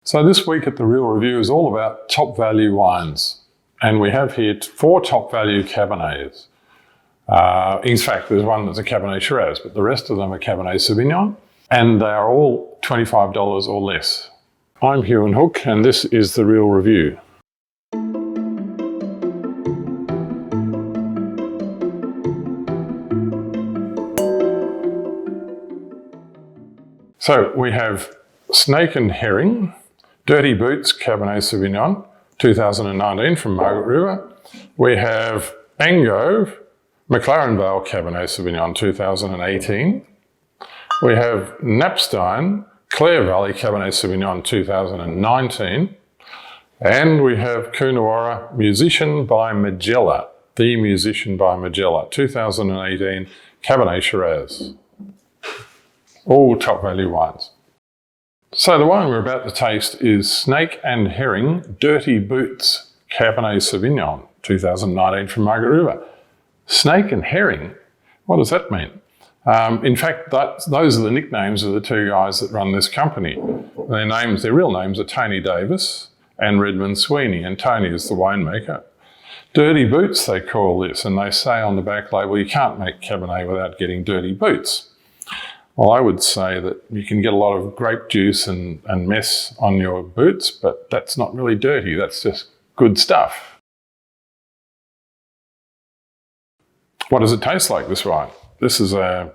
So this week at The Real Review is all about top value wines. And we have here 4 top value Cabernets. In fact, there's one that's a Cabernet Shiraz, but the rest of them are Cabernet Sauvignon. And they are all $25 or less. I'm Huon Hooke, and this is The Real Review. So we have Snake and Herring, Dirty Boots Cabernet Sauvignon, 2019 from Margaret River. We have Angove, McLaren Vale Cabernet Sauvignon, 2018. We have Knappstein Clare Valley Cabernet Sauvignon, 2019. And we have Coonawarra Musician by Majella, The Musician by Majella, 2018 Cabernet Shiraz. All top value wines. So the wine we're about to taste is Snake and Herring Dirty Boots Cabernet Sauvignon, 2019 from Margaret River. Snake and Herring? What does that mean? In fact, those are the nicknames of the 2 guys that run this company. Their real names are Tony Davis and Redmond Sweeney, and Tony is the winemaker. Dirty boots, they call this, and they say on the back label, you can't make Cabernet without getting dirty boots. Well, I would say that you can get a lot of grape juice and mess on your boots, but that's not really dirty, that's just good stuff. What does it taste like, this wine? This is a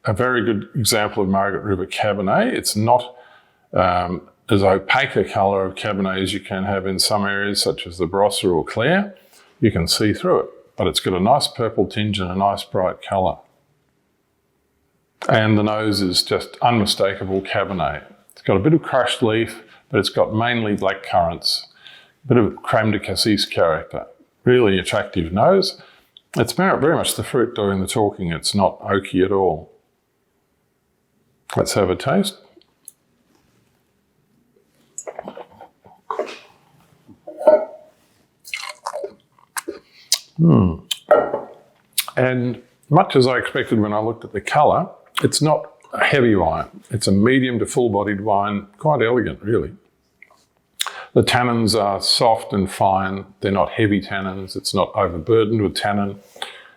very good example of Margaret River Cabernet. It's not as opaque a colour of Cabernet as you can have in some areas, such as the Barossa or Clare. You can see through it, but it's got a nice purple tinge and a nice bright colour. And the nose is just unmistakable Cabernet. It's got a bit of crushed leaf, but it's got mainly black currants, a bit of crème de cassis character. Really attractive nose. It's very much the fruit doing the talking. It's not oaky at all. Let's have a taste. And much as I expected when I looked at the colour, it's not a heavy wine. It's a medium to full-bodied wine, quite elegant, really. The tannins are soft and fine. They're not heavy tannins. It's not overburdened with tannin.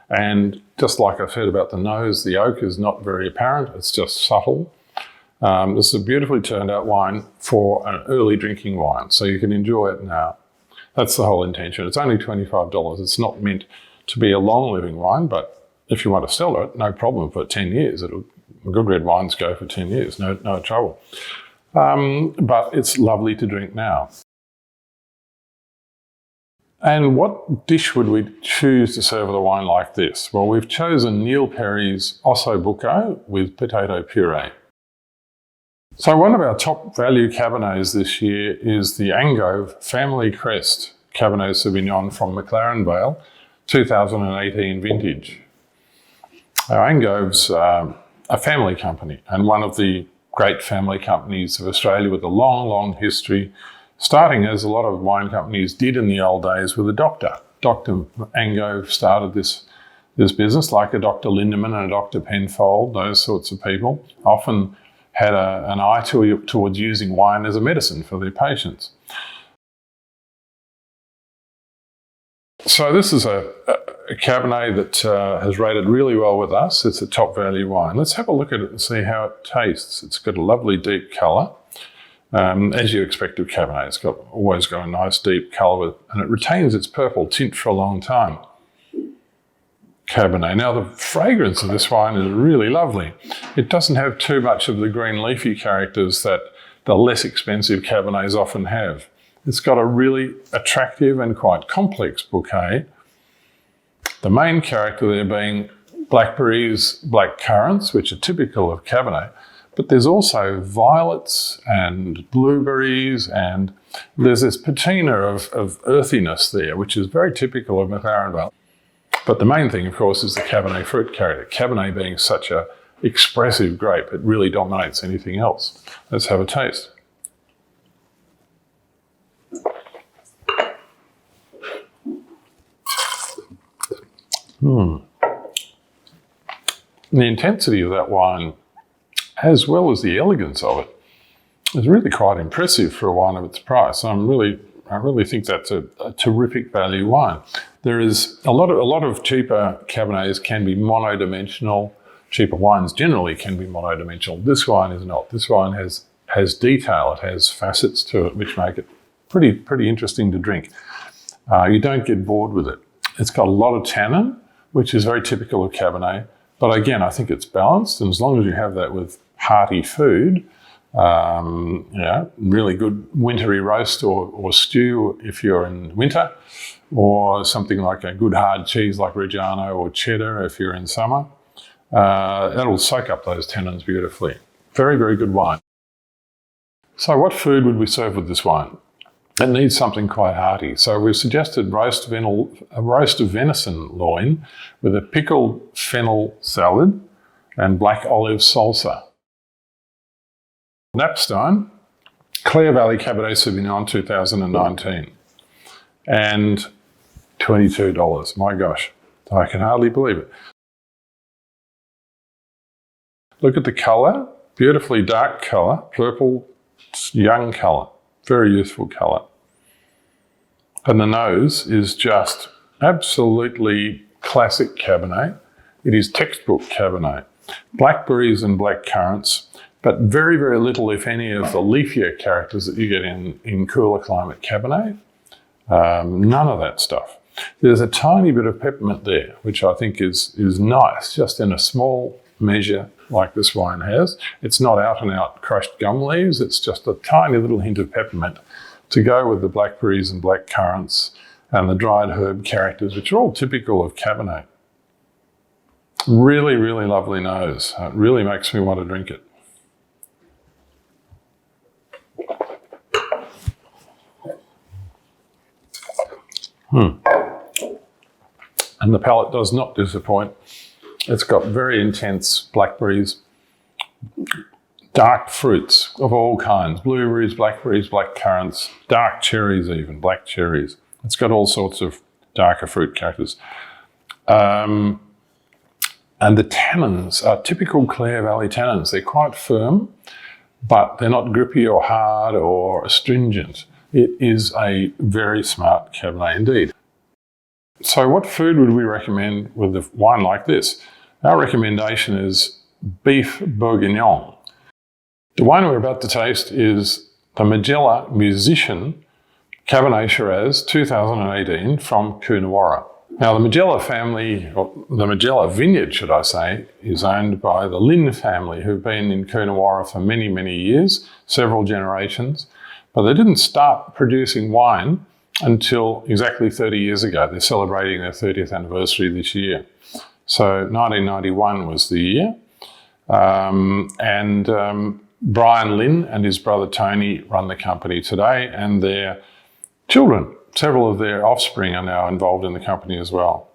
And just like I said about the nose, the oak is not very apparent. It's just subtle. This is a beautifully turned out wine for an early drinking wine, so you can enjoy it now. That's the whole intention. It's only $25. It's not meant to be a long-living wine, but if you want to sell it, no problem for 10 years. Good red wines go for 10 years, no trouble. But it's lovely to drink now. And what dish would we choose to serve with a wine like this? Well, we've chosen Neil Perry's Osso buco with potato puree. So one of our top value Cabernets this year is the Angove Family Crest Cabernet Sauvignon from McLaren Vale, 2018 vintage. Angove's a family company, and one of the great family companies of Australia with a long, long history, starting as a lot of wine companies did in the old days with a doctor. Dr. Angove started this business, like a Dr. Lindemann and a Dr. Penfold, those sorts of people, often had an eye towards using wine as a medicine for their patients. So this is a Cabernet that has rated really well with us. It's a top value wine. Let's have a look at it and see how it tastes. It's got a lovely deep colour, as you expect of Cabernet. It's always got a nice deep colour, and it retains its purple tint for a long time. Cabernet. Now the fragrance of this wine is really lovely. It doesn't have too much of the green leafy characters that the less expensive Cabernets often have. It's got a really attractive and quite complex bouquet. The main character there being blackberries, black currants, which are typical of Cabernet, but there's also violets and blueberries, and there's this patina of earthiness there, which is very typical of McLaren Vale. But the main thing, of course, is the Cabernet fruit character. Cabernet being such an expressive grape, it really dominates anything else. Let's have a taste. The intensity of that wine, as well as the elegance of it, is really quite impressive for a wine of its price. I really think that's a terrific value wine. There is a lot of cheaper Cabernets can be monodimensional. Cheaper wines generally can be monodimensional. This wine is not. This wine has detail. It has facets to it which make it pretty interesting to drink. You don't get bored with it. It's got a lot of tannin, which is very typical of Cabernet. But again, I think it's balanced, and as long as you have that with hearty food, really good wintry roast or stew if you're in winter, or something like a good hard cheese like Reggiano or cheddar if you're in summer, that'll soak up those tannins beautifully. Very, very good wine. So what food would we serve with this wine? It needs something quite hearty. So we've suggested a roast of venison loin with a pickled fennel salad and black olive salsa. Knappstein Clear Valley Cabernet Sauvignon 2019, and $22. My gosh, I can hardly believe it. Look at the colour, beautifully dark colour, purple, young colour, very youthful colour. And the nose is just absolutely classic Cabernet. It is textbook Cabernet. Blackberries and black currants, but very, very little, if any, of the leafier characters that you get in cooler climate Cabernet. None of that stuff. There's a tiny bit of peppermint there, which I think is nice, just in a small measure like this wine has. It's not out and out crushed gum leaves, it's just a tiny little hint of peppermint to go with the blackberries and black currants and the dried herb characters, which are all typical of Cabernet. Really, really lovely nose. It really makes me want to drink it. And the palate does not disappoint. It's got very intense blackberries, dark fruits of all kinds, blueberries, blackberries, black currants, dark cherries even, black cherries. It's got all sorts of darker fruit characters. And the tannins are typical Clare Valley tannins. They're quite firm, but they're not grippy or hard or astringent. It is a very smart Cabernet indeed. So what food would we recommend with a wine like this? Our recommendation is beef bourguignon. The wine we're about to taste is the Majella Musician Cabernet Shiraz 2018 from Coonawarra. Now the Majella family, or the Majella vineyard should I say, is owned by the Lynn family, who've been in Coonawarra for many, many years, several generations, but they didn't start producing wine until exactly 30 years ago. They're celebrating their 30th anniversary this year. So 1991 was the year. Brian Lynn and his brother Tony run the company today, and their children, several of their offspring, are now involved in the company as well.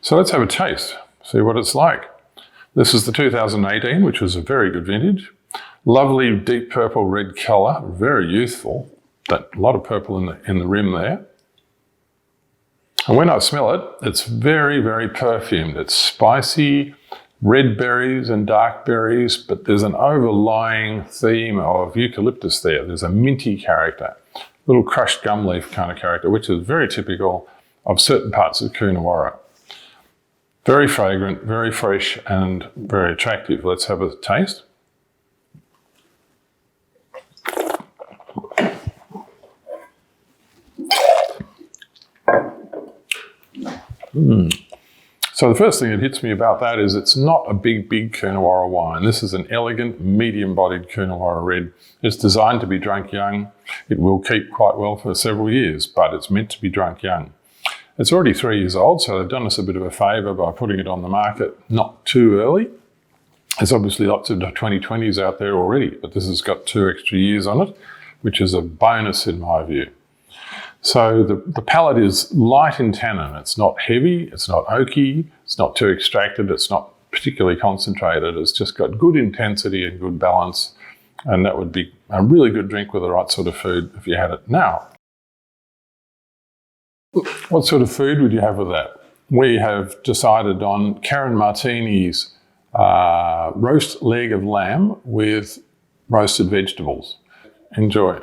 So let's have a taste, see what it's like. This is the 2018, which was a very good vintage. Lovely deep purple red colour, very youthful. A lot of purple in the rim there. And when I smell it, it's very, very perfumed. It's spicy, red berries and dark berries, but there's an overlying theme of eucalyptus there. There's a minty character, little crushed gum leaf kind of character, which is very typical of certain parts of Coonawarra. Very fragrant, very fresh, and very attractive. Let's have a taste. So the first thing that hits me about that is it's not a big Coonawarra wine. This is an elegant, medium-bodied Coonawarra red. It's designed to be drunk young. It will keep quite well for several years, but it's meant to be drunk young. It's already 3 years old, so they've done us a bit of a favour by putting it on the market not too early. There's obviously lots of 2020s out there already, but this has got 2 extra years on it, which is a bonus in my view. So the palate is light in tannin. It's not heavy, it's not oaky, it's not too extracted, it's not particularly concentrated. It's just got good intensity and good balance, and that would be a really good drink with the right sort of food if you had it. Now, what sort of food would you have with that? We have decided on Karen Martini's roast leg of lamb with roasted vegetables. Enjoy.